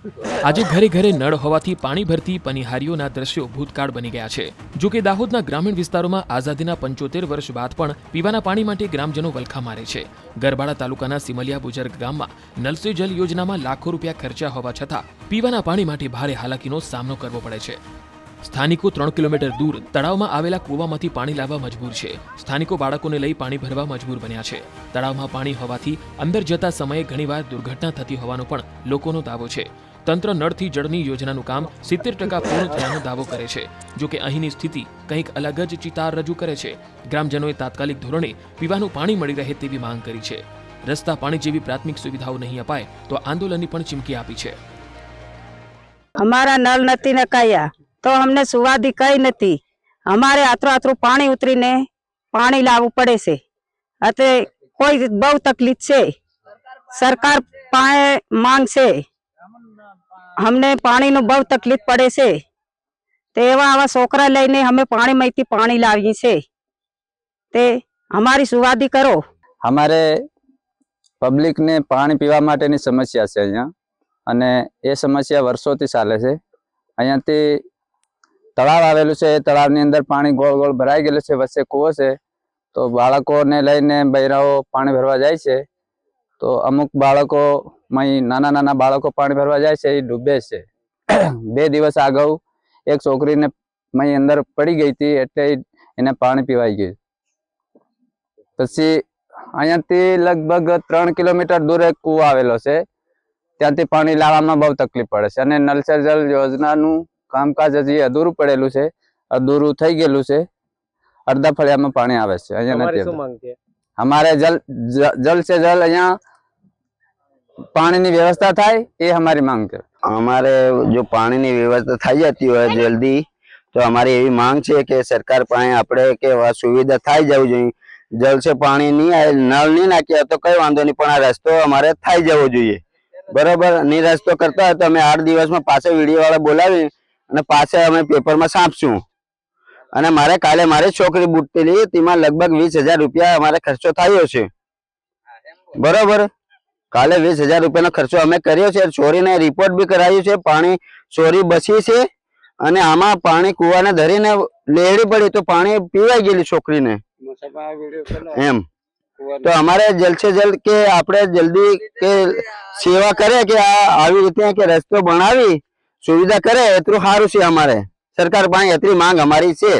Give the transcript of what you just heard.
આજે ઘરે ઘરે નળ હોવાથી પાણી ભરતી પનિહારીઓના દ્રશ્યો ભૂતકાળ બની ગયા છે। જો કે દાહોદના ગ્રામીણ વિસ્તારોમાં આઝાદીના 75 વર્ષ બાદ પણ પીવાના પાણી માટે ગ્રામજનો વલખા મારે છે। ગરબાડા તાલુકાના સિમલિયા બુજર્ગ ગામમાં નલ સે જલ યોજનામાં લાખો રૂપિયા ખર્ચ્યા હોવા છતાં પીવાના પાણી માટે ભારે હાલાકીનો સામનો કરવો પડે છે। સ્થાનિકો 3 કિલોમીટર દૂર તળાવમાં આવેલા કૂવામાંથી પાણી લાવવા મજબૂર છે। સ્થાનિકો બાળકોને લઈ પાણી ભરવા મજબૂર બન્યા છે। તળાવમાં પાણી હોવાથી અંદર જતા સમયે ઘણીવાર દુર્ઘટના થતી હોવાનો પણ લોકોનો દાવો છે। તંત્ર નળથી જળની યોજનાનું કામ 70% પૂર્ણ થયાનો દાવો કરે છે। જો કે અહીંની સ્થિતિ કંઈક અલગ જ ચિતાર રજૂ કરે છે। ગ્રામજનોએ તાત્કાલિક ધોરણે પીવાનું પાણી મળી રહે તેવી માંગ કરી છે। રસ્તા પાણી જેવી પ્રાથમિક સુવિધાઓ નહીં અપાય તો આંદોલનની પણ ચીમકી આપી છે। हमारा नल नती नकाया तो हमने सुवादी कई नती हमारे आतरो आतरो पानी उतरी ने पानी लावू पड़े से अते कोई बहु तकलीफ से सरकार पाए मांग से हमने पानी नो बहु तकलीफ पड़े से तेवा आवा सोकरा लईने हमें पानी मईती पानी लावी से ते हमारी सुवादी करो। हमारे पब्लिक ने पानी पीवा माटेनी समस्या है अहींया અને એ સમસ્યા વર્ષોથી ચાલે છે। અહીંયાથી તળાવ આવેલું છે, એ તળાવની અંદર પાણી ગોળ ગોળ ભરાઈ ગયેલું છે, વચ્ચે કૂવો છે, તો બાળકોને લઈને બૈરાઓ પાણી ભરવા જાય છે, તો અમુક બાળકો નાના નાના બાળકો પાણી ભરવા જાય છે, એ ડૂબે છે। 2 દિવસ અગાઉ એક છોકરીને અંદર પડી ગઈ હતી એટલે એને પાણી પીવાઈ ગયું। પછી અહીંયાથી લગભગ 3 કિલોમીટર દૂર એક કૂવો આવેલો છે, ત્યાંથી પાણી લાવવામાં બહુ તકલીફ પડે છે અને નલ સે જલ યોજનાનું કામકાજ હજી અધૂરું પડેલું છે, અધૂરું થઈ ગયેલું છે। અડધા ફળિયામાં પાણી આવે છે, અહીંયા નથી। અમારે જલ સે જલ અહીંયા પાણીની વ્યવસ્થા થાય એ અમારી માંગ છે। हमारे जो पानी की व्यवस्था थी जाती है जल्दी तो हमारी यही मांग है कि सरकार पाए अपने के सुविधा थी जाव जो जल से पानी नहीं आए नल नहीं नाख्या तो कई वांधो नहीं पण आ रस्तो अमारे थी जवो जोईए बराबर। नहीं रस्तो करता है तो अमे 8 दिवस में पाछे वीडियो वाला बोलावी अने पाछे अमे पेपर में छापशुं अने मारे काले मारे छोकरी बूटतेली तेमां लगभग 20,000 रुपया अमारे खर्चो थयो छे बराबर। काले 20,000 रुपया नो खर्चो अमे कर्यो छे। छोरी ने रिपोर्ट भी कराव्यो छे, पाणी छोरी बची छे अने आमा पाणी कुवाने धरीने लेहड़ी पड़ी तो पाणी पीवाई गेली छोकरी ने एम। तो हमारे जल्द से जल्द के आपणे जल्दी के सेवा करे कि आवी रीते के रस्तो बनावी सुविधा करे एतलुं सारुं छे। हमारे सरकार पासे एटली मांग हमारी छे।